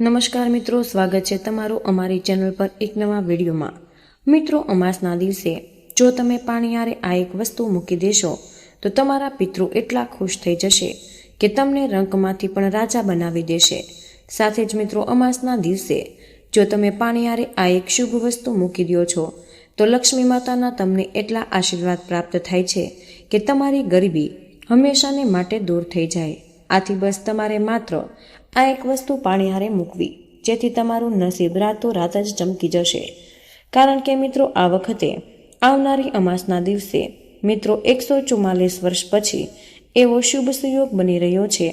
નમસ્કાર મિત્રો, સ્વાગત છે તમારું અમારી ચેનલ પર એક નવા વિડીયોમાં। મિત્રો, અમાસના દિવસે જો તમે પાણી હારે આ એક વસ્તુ મૂકી દેશો તો તમારા પિતૃ એટલા ખુશ થઈ જશે કે તમને રંકમાંથી પણ રાજા બનાવી દેશે। સાથે જ મિત્રો, અમાસના દિવસે જો તમે પાણી હારે આ એક શુભ વસ્તુ મૂકી દો છો તો લક્ષ્મી માતાના તમને એટલા આશીર્વાદ પ્રાપ્ત થાય છે કે તમારી ગરીબી હંમેશાને માટે દૂર થઈ જાય। આથી બસ તમારે માત્ર આ એક વસ્તુ પાણી હારે મૂકવી, જેથી તમારું નસીબ રાતોરાત જ ચમકી જશે। કારણ કે મિત્રો, આ વખતે આવનારી અમાસના દિવસે મિત્રો 144 વર્ષ પછી એવો શુભ સુયોગ બની રહ્યો છે,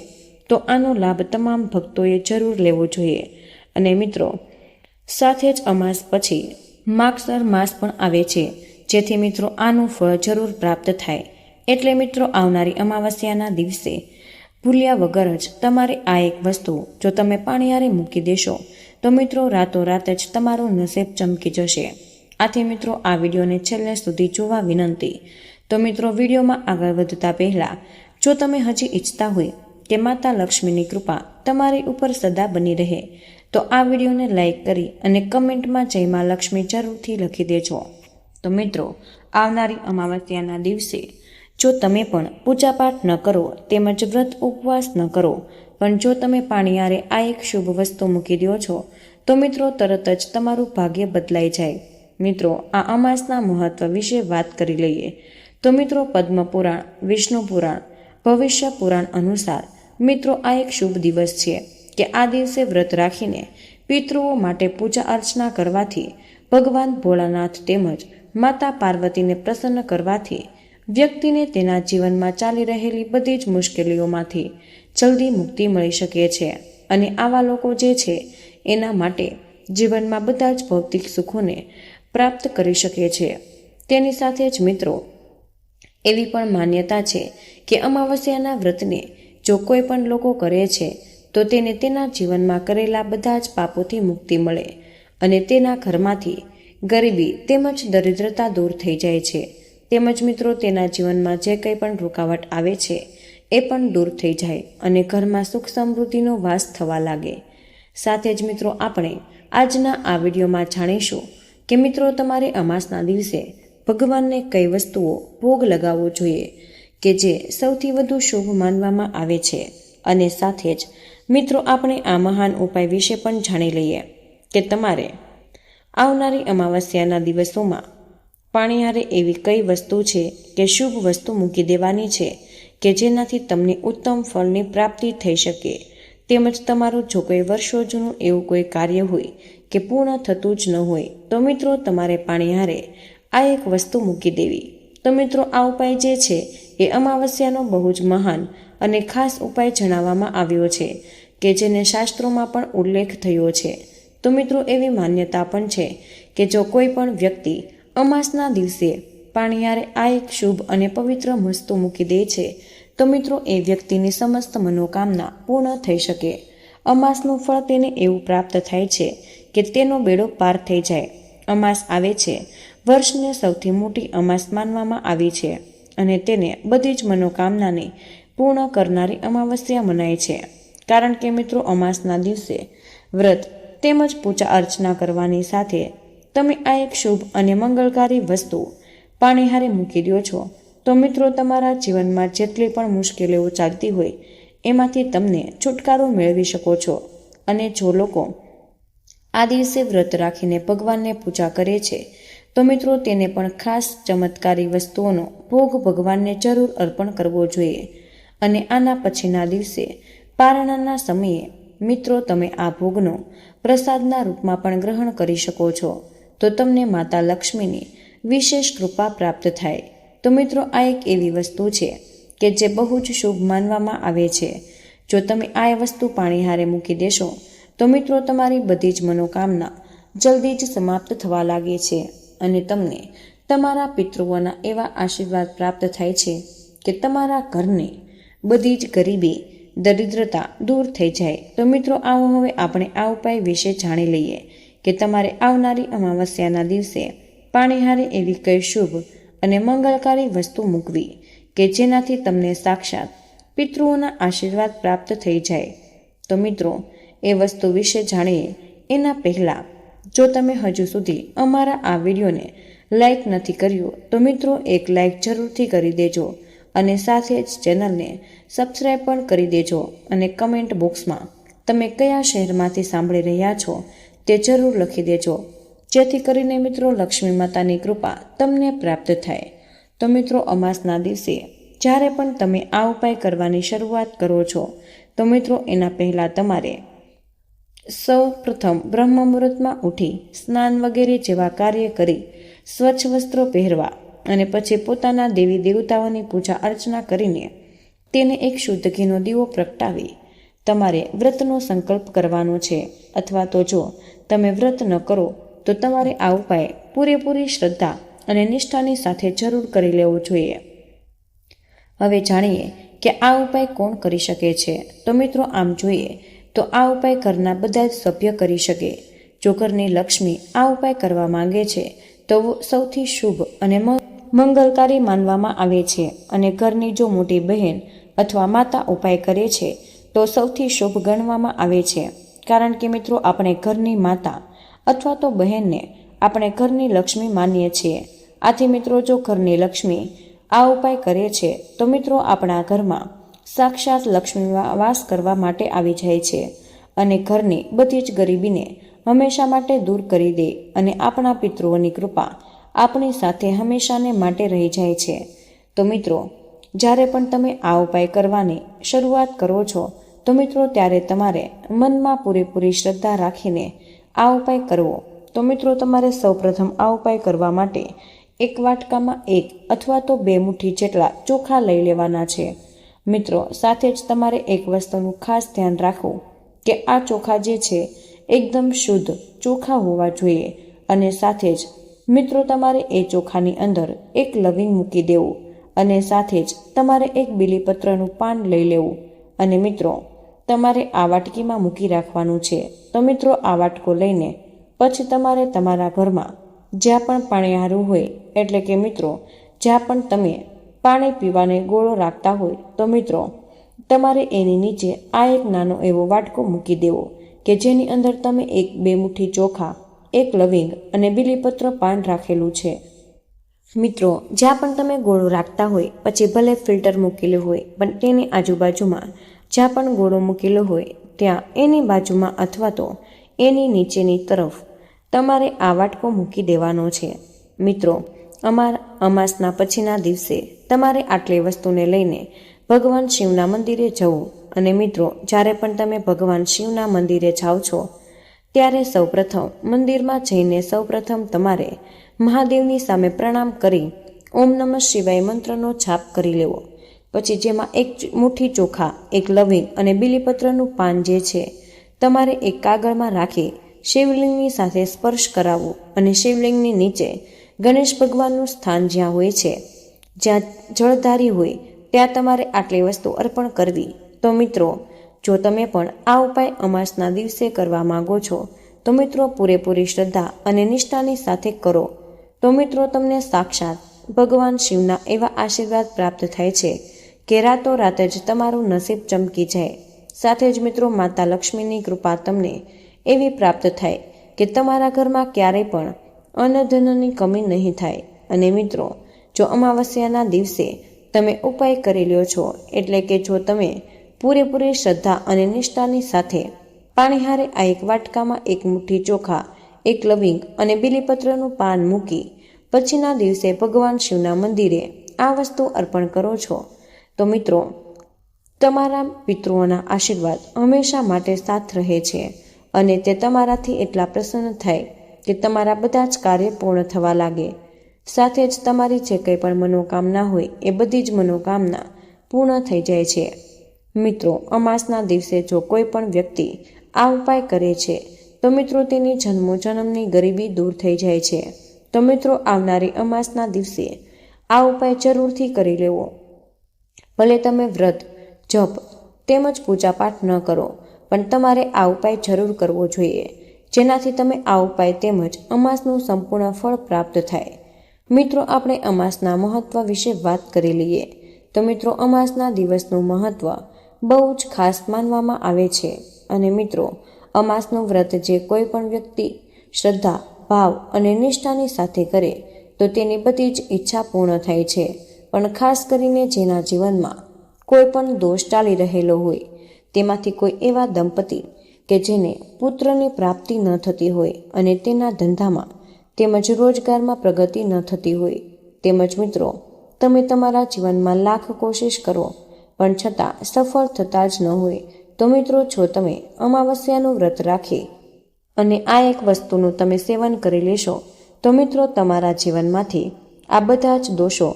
તો આનો લાભ તમામ ભક્તોએ જરૂર લેવો જોઈએ। અને મિત્રો, સાથે જ અમાસ પછી માગસર માસ પણ આવે છે, જેથી મિત્રો આનું ફળ જરૂર પ્રાપ્ત થાય। એટલે મિત્રો, આવનારી અમાવસ્યાના દિવસે ભૂલ્યા વગર જ તમારે આ એક વસ્તુ જો તમે પાણી હારે મૂકી દેશો તો મિત્રો રાતોરાત જ તમારું નસીબ ચમકી જશે। આથી મિત્રો, આ વિડીયોને છેલ્લે સુધી જોવા વિનંતી। તો મિત્રો, વિડીયોમાં આગળ વધતા પહેલા જો તમે હજી ઈચ્છતા હોય કે માતા લક્ષ્મીની કૃપા તમારી ઉપર સદા બની રહે તો આ વિડીયોને લાઈક કરી અને કમેન્ટમાં જય માં લક્ષ્મી જરૂરથી લખી દેજો। તો મિત્રો, આવનારી અમાવસ્યાના દિવસે જો તમે પણ પૂજાપાઠ ન કરો તેમજ વ્રત ઉપવાસ ન કરો, પણ જો તમે પાણી હારે આ એક શુભ વસ્તુ મૂકી દો છો તો મિત્રો તરત જ તમારું ભાગ્ય બદલાઈ જાય। મિત્રો, આ અમાસના મહત્વ વિશે વાત કરી લઈએ તો મિત્રો, પદ્મ પુરાણ, વિષ્ણુ પુરાણ, ભવિષ્ય પુરાણ અનુસાર મિત્રો આ એક શુભ દિવસ છે કે આ દિવસે વ્રત રાખીને પિતૃઓ માટે પૂજા અર્ચના કરવાથી, ભગવાન ભોળાનાથ તેમજ માતા પાર્વતીને પ્રસન્ન કરવાથી વ્યક્તિને તેના જીવનમાં ચાલી રહેલી બધી જ મુશ્કેલીઓમાંથી જલ્દી મુક્તિ મળી શકે છે। અને આવા લોકો જે છે એના માટે જીવનમાં બધા જ ભૌતિક સુખોને પ્રાપ્ત કરી શકે છે। તેની સાથે જ મિત્રો, એવી પણ માન્યતા છે કે અમાવસ્યાના વ્રતને જો કોઈ પણ લોકો કરે છે તો તેને તેના જીવનમાં કરેલા બધા જ પાપોથી મુક્તિ મળે અને તેના ઘરમાંથી ગરીબી તેમજ દરિદ્રતા દૂર થઈ જાય છે। તેમજ મિત્રો, તેના જીવનમાં જે કંઈ પણ રૂકાવટ આવે છે એ પણ દૂર થઈ જાય અને ઘરમાં સુખ સમૃદ્ધિનો વાસ થવા લાગે। સાથે જ મિત્રો, આપણે આજના આ વિડીયોમાં જાણીશું કે મિત્રો તમારે અમાસના દિવસે ભગવાનને કઈ વસ્તુઓ ભોગ લગાવવો જોઈએ કે જે સૌથી વધુ શુભ માનવામાં આવે છે। અને સાથે જ મિત્રો, આપણે આ મહાન ઉપાય વિશે પણ જાણી લઈએ કે તમારે આવનારી અમાવસ્યાના દિવસોમાં પાણી હારે એવી કઈ વસ્તુ છે કે શુભ વસ્તુ મૂકી દેવાની છે કે જેનાથી તમને ઉત્તમ ફળની પ્રાપ્તિ થઈ શકે। તેમજ તમારું જો કોઈ વર્ષો જૂનું એવું કોઈ કાર્ય હોય કે પૂર્ણ થતું જ ન હોય તો મિત્રો તમારે પાણી હારે આ એક વસ્તુ મૂકી દેવી। તો મિત્રો, આ ઉપાય જે છે એ અમાવસ્યાનો બહુ જ મહાન અને ખાસ ઉપાય જણાવવામાં આવ્યો છે કે જેને શાસ્ત્રોમાં પણ ઉલ્લેખ થયો છે। તો મિત્રો, એવી માન્યતા પણ છે કે જો કોઈ પણ વ્યક્તિ અમાસના દિવસે પાણી હારે આ એક શુભ અને પવિત્ર વસ્તુ મૂકી દે છે તો મિત્રો એ વ્યક્તિની સમસ્ત મનોકામના પૂર્ણ થઈ શકે। અમાસનું ફળ તેને એવું પ્રાપ્ત થાય છે કે તેનો બેડો પાર થઈ જાય। અમાસ આવે છે વર્ષને સૌથી મોટી અમાસ માનવામાં આવી છે અને તેને બધી જ મનોકામનાને પૂર્ણ કરનારી અમાવસ્યા મનાય છે। કારણ કે મિત્રો, અમાસના દિવસે વ્રત તેમજ પૂજા અર્ચના કરવાની સાથે તમે આ એક શુભ અને મંગળકારી વસ્તુ પાણી હારે મૂકી દો છો તો મિત્રો તમારા જીવનમાં જેટલી પણ મુશ્કેલીઓ ચાલતી હોય એમાંથી તમને છુટકારો મેળવી શકો છો। અને જો લોકો આ દિવસે વ્રત રાખીને ભગવાનને પૂજા કરે છે તો મિત્રો તેને પણ ખાસ ચમત્કારી વસ્તુઓનો ભોગ ભગવાનને જરૂર અર્પણ કરવો જોઈએ। અને આના પછીના દિવસે પારણાના સમયે મિત્રો તમે આ ભોગનો પ્રસાદના રૂપમાં પણ ગ્રહણ કરી શકો છો, તો તમને માતા લક્ષ્મીની વિશેષ કૃપા પ્રાપ્ત થાય। તો મિત્રો, આ એક એવી વસ્તુ છે કે જે બહુ જ શુભ માનવામાં આવે છે। જો તમે આ વસ્તુ પાણી હારે મૂકી દેશો તો મિત્રો તમારી બધી જ મનોકામના જલ્દી જ સમાપ્ત થવા લાગે છે અને તમને તમારા પિતૃઓના એવા આશીર્વાદ પ્રાપ્ત થાય છે કે તમારા ઘરને બધી જ ગરીબી દરિદ્રતા દૂર થઈ જાય। તો મિત્રો, આવો હવે આપણે આ ઉપાય વિશે જાણી લઈએ કે તમારે આવનારી અમાવસ્યાના દિવસે પાણી હારે એવી કઈ શુભ અને મંગળકારી વસ્તુ મૂકવી કે જેનાથી તમને સાક્ષાત પિતૃઓના આશીર્વાદ પ્રાપ્ત થઈ જાય। તો મિત્રો, એ વસ્તુ વિશે જાણીએ એના પહેલાં જો તમે હજુ સુધી અમારા આ વિડીયોને લાઈક નથી કર્યું તો મિત્રો એક લાઈક જરૂરથી કરી દેજો અને સાથે જ ચેનલને સબસ્ક્રાઈબ પણ કરી દેજો અને કમેન્ટ બોક્સમાં તમે કયા શહેરમાંથી સાંભળી રહ્યા છો તે જરૂર લખી દેજો, જેથી કરીને મિત્રો લક્ષ્મી માતાની કૃપા તમને પ્રાપ્ત થાય. તો મિત્રો અમાસના દિવસે જ્યારે પણ તમે આ ઉપાય કરવાની શરૂઆત કરો છો તો મિત્રો એના પહેલાં તમારે સૌ પ્રથમ બ્રહ્મ મુહૂર્તમાં ઉઠી સ્નાન વગેરે જેવા કાર્ય કરી સ્વચ્છ વસ્ત્રો પહેરવા અને પછી પોતાના દેવી દેવતાઓની પૂજા અર્ચના કરીને તેને એક શુદ્ધ ઘીનો દીવો પ્રગટાવી તમારે વ્રતનો સંકલ્પ કરવાનો છે. અથવા તો જો તમે વ્રત ન કરો તો તમારે આ ઉપાય પૂરેપૂરી શ્રદ્ધા અને નિષ્ઠાની સાથે જરૂર કરી લેવો જોઈએ. હવે જાણીએ કે આ ઉપાય કોણ કરી શકે છે. તો મિત્રો આમ જોઈએ તો આ ઉપાય ઘરના બધા જ સભ્ય કરી શકે. જો ઘરની લક્ષ્મી આ ઉપાય કરવા માંગે છે તો સૌથી શુભ અને મંગલકારી માનવામાં આવે છે. અને ઘરની જો મોટી બહેન અથવા માતા ઉપાય કરે છે તો સૌથી શુભ ગણવામાં આવે છે. કારણ કે મિત્રો આપણે ઘરની માતા અથવા તો બહેનને આપણે ઘરની લક્ષ્મી માનીએ છીએ. આથી મિત્રો જો ઘરની લક્ષ્મી આ ઉપાય કરે છે તો મિત્રો આપણા ઘરમાં સાક્ષાત લક્ષ્મી વાસ કરવા માટે આવી જાય છે અને ઘરની બધી જ ગરીબીને હંમેશા માટે દૂર કરી દે અને આપણા પિતૃઓની કૃપા આપણી સાથે હંમેશાને માટે રહી જાય છે. તો મિત્રો જ્યારે પણ તમે આ ઉપાય કરવાની શરૂઆત કરો છો તો મિત્રો ત્યારે તમારે મનમાં પૂરેપૂરી શ્રદ્ધા રાખીને આ ઉપાય કરવો. તો મિત્રો તમારે સૌપ્રથમ આ ઉપાય કરવા માટે એક વાટકામાં 1 અથવા તો 2 મુઠ્ઠી જેટલા ચોખા લઈ લેવાના છે. મિત્રો સાથે જ તમારે એક વસ્તુનું ખાસ ધ્યાન રાખવું કે આ ચોખા જે છે એકદમ શુદ્ધ ચોખા હોવા જોઈએ. અને સાથે જ મિત્રો તમારે એ ચોખાની અંદર એક લવિંગ મૂકી દેવું અને સાથે જ તમારે એક બીલીપત્રનું પાન લઈ લેવું અને મિત્રો તમારે આ વાટકીમાં મૂકી રાખવાનું છે. તો મિત્રો આ વાટકો લઈને પછી તમારે તમારા ઘરમાં જ્યાં પણ પાણીહારું હોય એટલે કે મિત્રો જ્યાં પણ તમે પાણી પીવાને ગોળો રાખતા હોય તો મિત્રો તમારે એની નીચે આ એક નાનો એવો વાટકો મૂકી દેવો કે જેની અંદર તમે 1-2 મુઠ્ઠી ચોખા, એક લવિંગ અને બીલીપત્ર પાન રાખેલું છે. મિત્રો જ્યાં પણ તમે ગોળો રાખતા હોય પછી ભલે ફિલ્ટર મૂકેલું હોય પણ તેની આજુબાજુમાં જ્યાં પણ ગોળો મૂકેલો હોય ત્યાં એની બાજુમાં અથવા તો એની નીચેની તરફ તમારે આ વાટકો મૂકી દેવાનો છે. મિત્રો અમાસના પછીના દિવસે તમારે આટલી વસ્તુને લઈને ભગવાન શિવના મંદિરે જવું અને મિત્રો જ્યારે પણ તમે ભગવાન શિવના મંદિરે જાઓ છો ત્યારે સૌપ્રથમ મંદિરમાં જઈને સૌપ્રથમ તમારે મહાદેવની સામે પ્રણામ કરી ઓમ નમઃ શિવાય મંત્રનો જાપ કરી લેવો. પછી જેમાં 1 મુઠ્ઠી ચોખા, 1 લવિંગ અને બીલીપત્રનું પાન જે છે તમારે એક કાગળમાં રાખી શિવલિંગની સાથે સ્પર્શ કરાવવું અને શિવલિંગની નીચે ગણેશ ભગવાનનું સ્થાન જ્યાં હોય છે, જ્યાં જળધારી હોય ત્યાં તમારે આટલી વસ્તુ અર્પણ કરવી. તો મિત્રો જો તમે પણ આ ઉપાય અમાસના દિવસે કરવા માંગો છો તો મિત્રો પૂરેપૂરી શ્રદ્ધા અને નિષ્ઠાની સાથે કરો. તો મિત્રો તમને સાક્ષાત ભગવાન શિવના એવા આશીર્વાદ પ્રાપ્ત થાય છે કે રાતોરાત જ તમારું નસીબ ચમકી જાય. સાથે જ મિત્રો માતા લક્ષ્મીની કૃપા તમને એવી પ્રાપ્ત થાય કે તમારા ઘરમાં ક્યારેય પણ અન્નધનની કમી નહીં થાય. અને મિત્રો જો અમાવસ્યાના દિવસે તમે ઉપાય કરી લ્યો છો એટલે કે જો તમે પૂરેપૂરી શ્રદ્ધા અને નિષ્ઠાની સાથે પાણીહારે આ એક વાટકામાં 1 મુઠ્ઠી ચોખા, 1 લવિંગ અને બીલીપત્રનું પાન મૂકી પછીના દિવસે ભગવાન શિવના મંદિરે આ વસ્તુ અર્પણ કરો છો તો મિત્રો તમારા પિતૃઓના આશીર્વાદ હંમેશા માટે સાથ રહે છે અને તે તમારાથી એટલા પ્રસન્ન થાય કે તમારા બધા જ કાર્ય પૂર્ણ થવા લાગે. સાથે જ તમારી જે કંઈ પણ મનોકામના હોય એ બધી જ મનોકામના પૂર્ણ થઈ જાય છે. મિત્રો અમાસના દિવસે જો કોઈ પણ વ્યક્તિ આ ઉપાય કરે છે તો મિત્રો તેની જન્મોજન્મની ગરીબી દૂર થઈ જાય છે. તો મિત્રો આવનારી અમાસના દિવસે આ ઉપાય જરૂરથી કરી લેવો. ભલે તમે વ્રત, જપ તેમજ પૂજાપાઠ ન કરો પણ તમારે આ ઉપાય જરૂર કરવો જોઈએ, જેનાથી તમે આ ઉપાય તેમજ અમાસનું સંપૂર્ણ ફળ પ્રાપ્ત થાય. મિત્રો આપણે અમાસના મહત્વ વિશે વાત કરી લઈએ. તો મિત્રો અમાસના દિવસનું મહત્વ બહુ જ ખાસ માનવામાં આવે છે અને મિત્રો, અમાસનું વ્રત જે કોઈ પણ વ્યક્તિ શ્રદ્ધા, ભાવ અને નિષ્ઠાની સાથે કરે તો તેની બધી જ ઈચ્છા પૂર્ણ થાય છે. પણ ખાસ કરીને જેના જીવનમાં કોઈ પણ દોષ ચાલી રહેલો હોય, તેમાંથી કોઈ એવા દંપતી કે જેને પુત્રની પ્રાપ્તિ ન થતી હોય અને તેના ધંધામાં તેમજ રોજગારમાં પ્રગતિ ન થતી હોય, તેમજ મિત્રો તમે તમારા જીવનમાં લાખ કોશિશ કરો પણ છતાં સફળ થતા જ ન હોય, તો મિત્રો જો તમે અમાવસ્યાનું વ્રત રાખી અને આ એક વસ્તુનું તમે સેવન કરી લેશો તો મિત્રો તમારા જીવનમાંથી આ બધા જ દોષો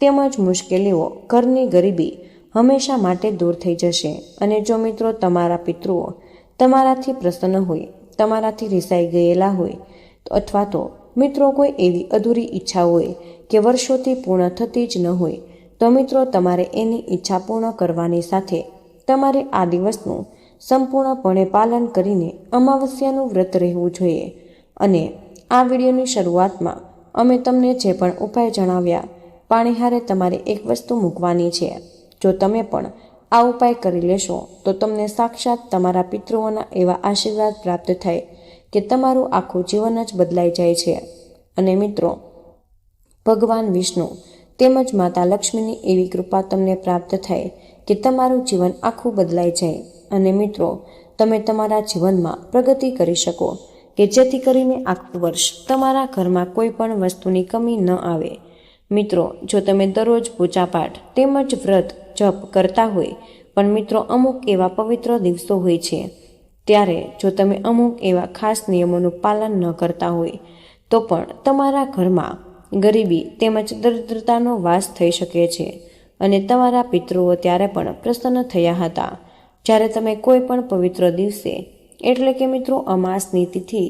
તેમજ મુશ્કેલીઓ, ઘરની ગરીબી હંમેશા માટે દૂર થઈ જશે. અને જો મિત્રો તમારા પિતૃઓ તમારાથી પ્રસન્ન હોય, તમારાથી રિસાઈ ગયેલા હોય અથવા તો મિત્રો કોઈ એવી અધૂરી ઈચ્છા હોય કે વર્ષોથી પૂર્ણ થતી જ ન હોય, તો મિત્રો તમારે એની ઈચ્છા પૂર્ણ કરવાની સાથે તમારે આ દિવસનું સંપૂર્ણપણે પાલન કરીને અમાવસ્યાનું વ્રત રહેવું જોઈએ. અને આ વિડીયોની શરૂઆતમાં અમે તમને જે પણ ઉપાય જણાવ્યા, પાણી હારે તમારે એક વસ્તુ મૂકવાની છે. જો તમે પણ આ ઉપાય કરી લેશો તો તમને સાક્ષાત તમારા પિતૃઓના એવા આશીર્વાદ પ્રાપ્ત થાય કે તમારું આખું જીવન જ બદલાઈ જાય છે. અને મિત્રો, ભગવાન વિષ્ણુ તેમજ માતા લક્ષ્મીની એવી કૃપા તમને પ્રાપ્ત થાય કે તમારું જીવન આખું બદલાઈ જાય અને મિત્રો તમે તમારા જીવનમાં પ્રગતિ કરી શકો કે જેથી કરીને આખું વર્ષ તમારા ઘરમાં કોઈ પણ વસ્તુની કમી ન આવે. મિત્રો, જો તમે દરરોજ પૂજાપાઠ તેમજ વ્રત જપ કરતા હોય પણ મિત્રો અમુક એવા પવિત્ર દિવસો હોય છે ત્યારે જો તમે અમુક એવા ખાસ નિયમોનું પાલન ન કરતા હોય તો પણ તમારા ઘરમાં ગરીબી તેમજ દરિદ્રતાનો વાસ થઈ શકે છે. અને તમારા પિતૃઓ ત્યારે પણ પ્રસન્ન થયા હતા જ્યારે તમે કોઈ પણ પવિત્ર દિવસે એટલે કે મિત્રો અમાસની તિથિ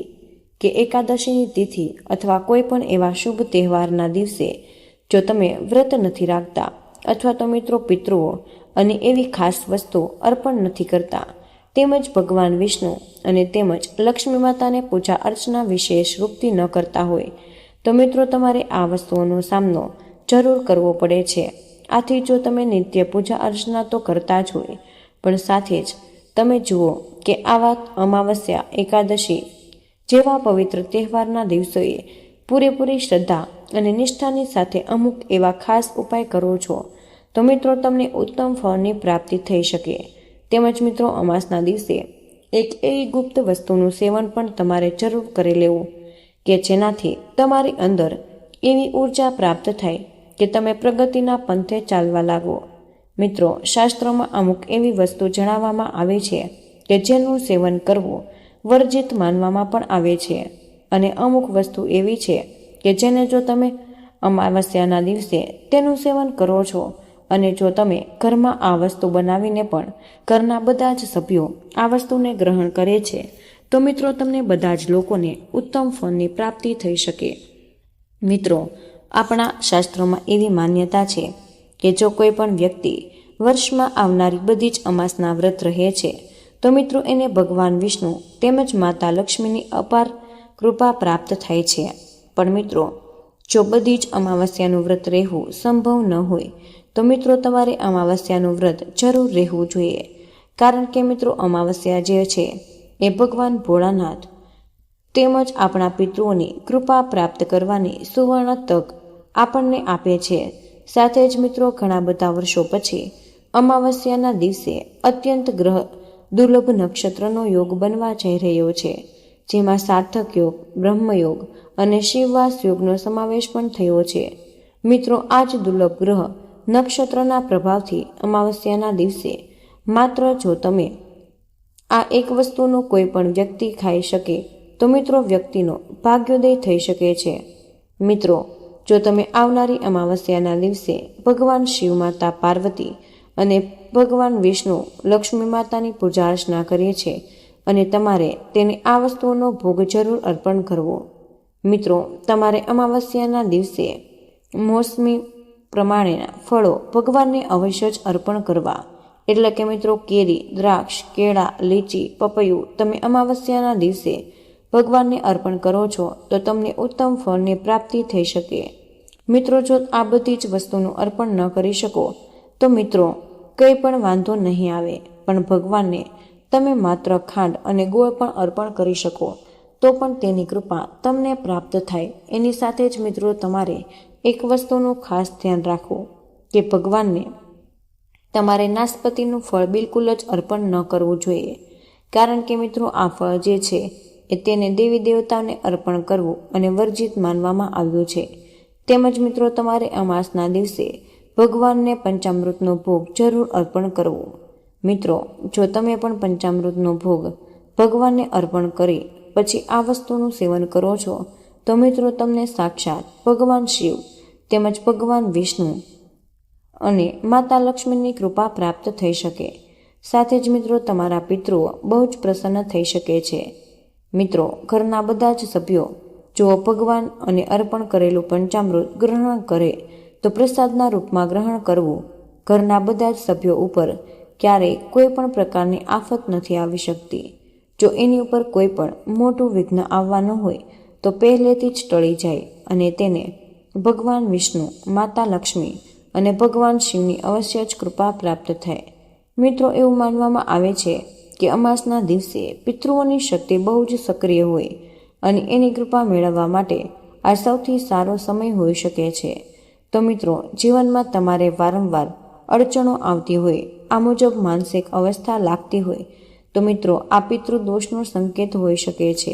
કે એકાદશીની તિથિ અથવા કોઈ પણ એવા શુભ તહેવારના દિવસે જો તમે વ્રત નથી રાખતા અથવા તો મિત્રો પિતૃઓ અને એવી ખાસ વસ્તુ અર્પણ નથી કરતા, તેમજ ભગવાન વિષ્ણુ અને તેમજ લક્ષ્મી માતાને પૂજા અર્ચના વિશેષ રૂપથી ન કરતા હોય તો મિત્રો તમારે આ વસ્તુઓનો સામનો જરૂર કરવો પડે છે. આથી જો તમે નિત્ય પૂજા અર્ચના તો કરતા જ હોય પણ સાથે જ તમે જુઓ કે આવા અમાવસ્યા, એકાદશી જેવા પવિત્ર તહેવારના દિવસોએ પૂરેપૂરી શ્રદ્ધા અને નિષ્ઠાની સાથે અમુક એવા ખાસ ઉપાય કરો છો તો મિત્રો તમને ઉત્તમ ફળની પ્રાપ્તિ થઈ શકે. તેમજ મિત્રો અમાસના દિવસે એક એવી ગુપ્ત વસ્તુનું સેવન પણ તમારે જરૂર કરી લેવું કે જેનાથી તમારી અંદર એવી ઉર્જા પ્રાપ્ત થાય કે તમે પ્રગતિના પંથે ચાલવા લાગો. મિત્રો, શાસ્ત્રોમાં અમુક એવી વસ્તુ જણાવવામાં આવે છે કે જેનું સેવન કરવું વર્જિત માનવામાં પણ આવે છે અને અમુક વસ્તુ એવી છે કે જેને જો તમે અમાવસ્યાના દિવસે તેનું સેવન કરો છો અને જો તમે ઘરમાં આ વસ્તુ બનાવીને પણ ઘરના બધા જ સભ્યો આ વસ્તુને ગ્રહણ કરે છે તો મિત્રો તમને બધા જ લોકોને ઉત્તમ ફળની પ્રાપ્તિ થઈ શકે. મિત્રો, આપણા શાસ્ત્રોમાં એવી માન્યતા છે કે જો કોઈ પણ વ્યક્તિ વર્ષમાં આવનારી બધી જ અમાસના વ્રત રહે છે તો મિત્રો એને ભગવાન વિષ્ણુ તેમજ માતા લક્ષ્મીની અપાર કૃપા પ્રાપ્ત થાય છે. પણ મિત્રો, જો બધી જ અમાવસ્યાનું વ્રત રહેવું સંભવ ન હોય તો મિત્રો તમારે અમાવસ્યાનું વ્રત જરૂર રહેવું જોઈએ. કારણ કે મિત્રો અમાવસ્યા જે છે એ ભગવાન ભોળાનાથ તેમજ આપણા પિતૃઓની કૃપા પ્રાપ્ત કરવાની સુવર્ણ તક આપણને આપે છે. સાથે જ મિત્રો ઘણા બધા વર્ષો પછી અમાવસ્યાના દિવસે અત્યંત ગ્રહ દુર્લભ નક્ષત્રનો યોગ બનવા જઈ રહ્યો છે, જેમાં સાર્થક યોગ, બ્રહ્મયોગ અને શિવવાસ યોગનો સમાવેશ પણ થયો છે. મિત્રો, આ જ દુર્લભ ગ્રહ નક્ષત્રના પ્રભાવથી અમાવસ્યાના દિવસે માત્ર જો તમે આ એક વસ્તુનો કોઈ પણ વ્યક્તિ ખાઈ શકે તો મિત્રો વ્યક્તિનો ભાગ્યોદય થઈ શકે છે. મિત્રો, જો તમે આવનારી અમાવસ્યાના દિવસે ભગવાન શિવ માતા પાર્વતી અને ભગવાન વિષ્ણુ લક્ષ્મી માતાની પૂજા અર્ચના કરીએ છે અને તમારે તેને આ વસ્તુઓનો ભોગ જરૂર અર્પણ કરવો. મિત્રો, તમારે અમાવસ્યાના દિવસે મોસમી પ્રમાણેના ફળો ભગવાનને અવશ્ય જ અર્પણ કરવા. એટલે કે મિત્રો કેરી, દ્રાક્ષ, કેળા, લીચી, પપૈયું તમે અમાવસ્યાના દિવસે ભગવાનને અર્પણ કરો છો તો તમને ઉત્તમ ફળની પ્રાપ્તિ થઈ શકે. મિત્રો, જો આ બધી જ વસ્તુનું અર્પણ ન કરી શકો તો મિત્રો કંઈ પણ વાંધો નહીં આવે, પણ ભગવાનને તમે માત્ર ખાંડ અને ગોળ પણ અર્પણ કરી શકો તો પણ તેની કૃપા તમને પ્રાપ્ત થાય. એની સાથે જ મિત્રો તમારે એક વસ્તુનું ખાસ ધ્યાન રાખવું કે ભગવાનને તમારે નાશપતીનું ફળ બિલકુલ જ અર્પણ ન કરવું જોઈએ, કારણ કે મિત્રો આ ફળ જે છે એ તેને દેવી દેવતાને અર્પણ કરવું અને વર્જિત માનવામાં આવ્યું છે. તેમજ મિત્રો તમારે અમાસના દિવસે ભગવાનને પંચામૃતનો ભોગ જરૂર અર્પણ કરવો. મિત્રો જો તમે પણ પંચામૃતનો ભોગ ભગવાનને અર્પણ કરી પછી આ વસ્તુનું સેવન કરો છો તો મિત્રો તમને સાક્ષાત ભગવાન શિવ તેમજ ભગવાન વિષ્ણુ અને માતા લક્ષ્મીની કૃપા પ્રાપ્ત થઈ શકે. સાથે જ મિત્રો તમારા પિતૃઓ બહુ જ પ્રસન્ન થઈ શકે છે. મિત્રો ઘરના બધા જ સભ્યો જો ભગવાન અને અર્પણ કરેલું પંચામૃત ગ્રહણ કરે તો પ્રસાદના રૂપમાં ગ્રહણ કરવું ઘરના બધા જ સભ્યો ઉપર ક્યારેય કોઈ પણ પ્રકારની આફત નથી આવી શકતી. જો એની ઉપર કોઈ પણ મોટું વિઘ્ન આવવાનું હોય તો પહેલેથી જ ટળી જાય અને તેને ભગવાન વિષ્ણુ, માતા લક્ષ્મી અને ભગવાન શિવની અવશ્ય જ કૃપા પ્રાપ્ત થાય. મિત્રો એવું માનવામાં આવે છે કે અમાસના દિવસે પિતૃઓની શક્તિ બહુ જ સક્રિય હોય અને એની કૃપા મેળવવા માટે આ સૌથી સારો સમય હોઈ શકે છે. તો મિત્રો જીવનમાં તમારે વારંવાર અડચણો આવતી હોય, આ મુજબ માનસિક અવસ્થા લાગતી હોય તો મિત્રો આ પિતૃદોષનો સંકેત હોઈ શકે છે.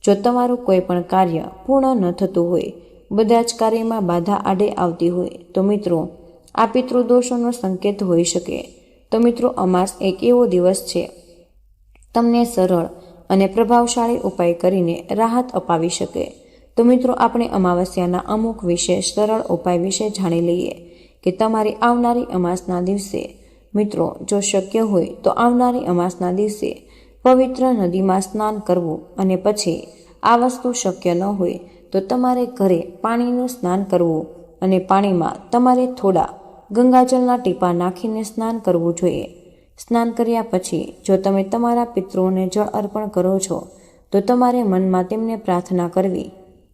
જો તમારું કોઈ પણ કાર્ય પૂર્ણ ન થતું હોય, બધા જ કાર્યમાં બાધા આડે આવતી હોય તો મિત્રો આ પિતૃદોષોનો સંકેત હોઈ શકે. તો મિત્રો અમાસ એક એવો દિવસ છે તમને સરળ અને પ્રભાવશાળી ઉપાય કરીને રાહત અપાવી શકે. તો મિત્રો આપણે અમાવસ્યાના અમુક વિશેષ સરળ ઉપાય વિશે જાણી લઈએ કે તમારી આવનારી અમાસના દિવસે મિત્રો જો શક્ય હોય તો આવનારી અમાસના દિવસે પવિત્ર નદીમાં સ્નાન કરવું અને પછી આ વસ્તુ શક્ય ન હોય તો તમારે ઘરે પાણીનું સ્નાન કરવું અને પાણીમાં તમારે થોડા ગંગાજળના ટીપા નાખીને સ્નાન કરવું જોઈએ. સ્નાન કર્યા પછી જો તમે તમારા પિતૃઓને જળ અર્પણ કરો છો તો તમારે મનમાં તેમને પ્રાર્થના કરવી.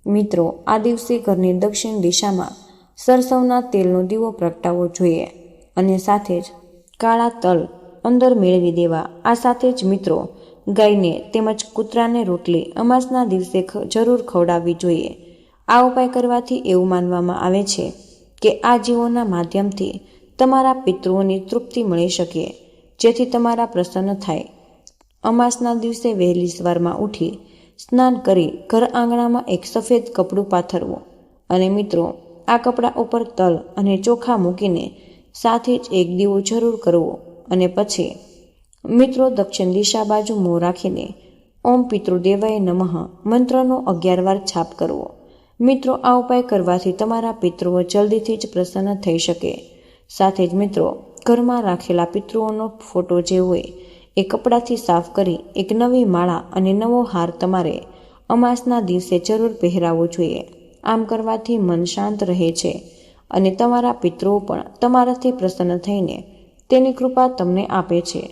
મિત્રો આ દિવસે ઘરની દક્ષિણ દિશામાં સરસવના તેલનો દીવો પ્રગટાવવો જોઈએ અને સાથે જ કાળા તલ અંદર મેળવી દેવા. આ સાથે જ મિત્રો ગાયને તેમજ કૂતરાને રોટલી અમાસના દિવસે જરૂર ખવડાવવી જોઈએ. આ ઉપાય કરવાથી એવું માનવામાં આવે છે કે આ જીવોના માધ્યમથી તમારા પિતૃઓની તૃપ્તિ મળી શકે, જેથી તમારા પ્રસન્ન થાય. અમાસના દિવસે વહેલી સવારમાં ઉઠી સ્નાન કરી ઘર આંગણામાં એક સફેદ કપડું પાથરવું અને મિત્રો આ કપડા ઉપર તલ અને ચોખા મૂકીને સાથે જ એક દીવો જરૂર કરવો અને પછી મિત્રો દક્ષિણ દિશા બાજુ મોં રાખીને ઓમ પિતૃદેવાય નમઃ મંત્રનો 11 વાર છાપ કરવો. મિત્રો આ ઉપાય કરવાથી તમારા પિતૃઓ જલ્દીથી જ પ્રસન્ન થઈ શકે. સાથે જ મિત્રો ઘરમાં રાખેલા પિતૃઓનો ફોટો જે હોય એ કપડાથી સાફ કરી એક નવી માળા અને નવો હાર તમારે અમાસના દિવસે જરૂર પહેરાવવો જોઈએ. આમ કરવાથી મન શાંત રહે છે અને તમારા પિતૃઓ પણ તમારાથી પ્રસન્ન થઈને તેની કૃપા તમને આપે છે.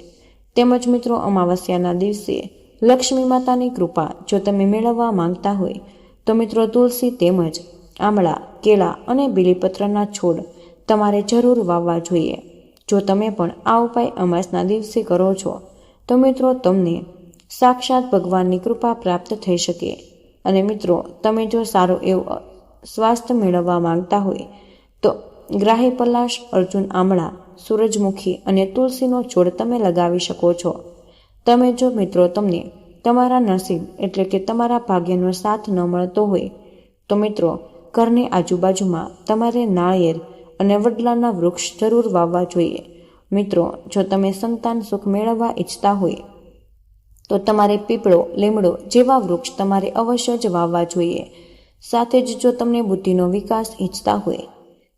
તેમજ મિત્રો અમાવસ્યાના દિવસે લક્ષ્મી માતાની કૃપા જો તમે મેળવવા માંગતા હોય તો મિત્રો તુલસી તેમજ આમળા, કેળા અને બીલીપત્રના છોડ તમારે જરૂર વાવવા જોઈએ. જો તમે પણ આ ઉપાય અમાસના દિવસે કરો છો તો મિત્રો તમને સાક્ષાત ભગવાનની કૃપા પ્રાપ્ત થઈ શકે. અને મિત્રો તમે જો સારો એવો સ્વાસ્થ્ય મેળવવા માંગતા હોય તો ગ્રાહી પલાશ, અર્જુન આમળા, સૂરજમુખી અને તુલસીનો છોડ તમે લગાવી શકો છો. તમે જો મિત્રો તમને તમારા નસીબ એટલે કે તમારા ભાગ્યનો સાથ ન મળતો હોય તો મિત્રો ઘરની આજુબાજુમાં તમારે નાળિયેર અને વડલાના વૃક્ષ જરૂર વાવવા જોઈએ. મિત્રો જો તમે સંતાન સુખ મેળવવા ઈચ્છતા હોય તો તમારે પીપળો, લીમડો જેવા વૃક્ષ તમારે અવશ્ય જ વાવવા જોઈએ. સાથે જ જો તમને બુદ્ધિનો વિકાસ ઈચ્છતા હોય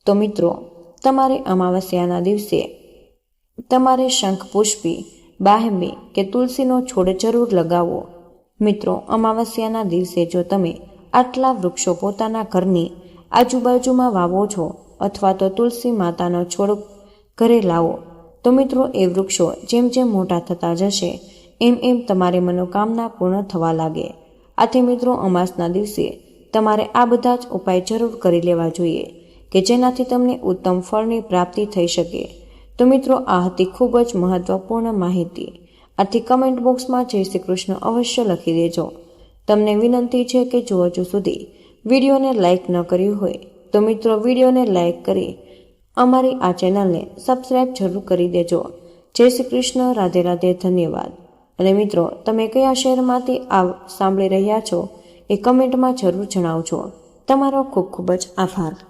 તો મિત્રો તમારે અમાવસ્યાના દિવસે તમારે શંખ પુષ્પી, બાહમી કે તુલસીનો છોડ જરૂર લગાવવો. મિત્રો અમાવસ્યાના દિવસે જો તમે આટલા વૃક્ષો પોતાના ઘરની આજુબાજુમાં વાવો છો અથવા તો તુલસી માતાનો છોડ ઘરે લાવો તો મિત્રો એ વૃક્ષો જેમ જેમ મોટા થતા જશે એમ એમ તમારી મનોકામના પૂર્ણ થવા લાગે. આથી મિત્રો અમાસના દિવસે તમારે આ બધા જ ઉપાય જરૂર કરી લેવા જોઈએ કે જેનાથી તમને ઉત્તમ ફળની પ્રાપ્તિ થઈ શકે. તો મિત્રો આ હતી ખૂબ જ મહત્વપૂર્ણ માહિતી આથી કમેન્ટ બોક્સમાં જય શ્રી કૃષ્ણ અવશ્ય લખી દેજો. તમને વિનંતી છે કે જો હજુ સુધી વિડીયોને લાઇક ન કર્યું હોય તો મિત્રો વિડીયોને લાઇક કરી અમારી આ ચેનલને સબસ્ક્રાઇબ જરૂર કરી દેજો. જય શ્રી કૃષ્ણ. રાધે રાધે. ધન્યવાદ. અને મિત્રો, તમે કયા શહેરમાંથી આ સાંભળી રહ્યા છો એ કમેન્ટમાં જરૂર જણાવજો. તમારો ખૂબ ખૂબ જ આભાર.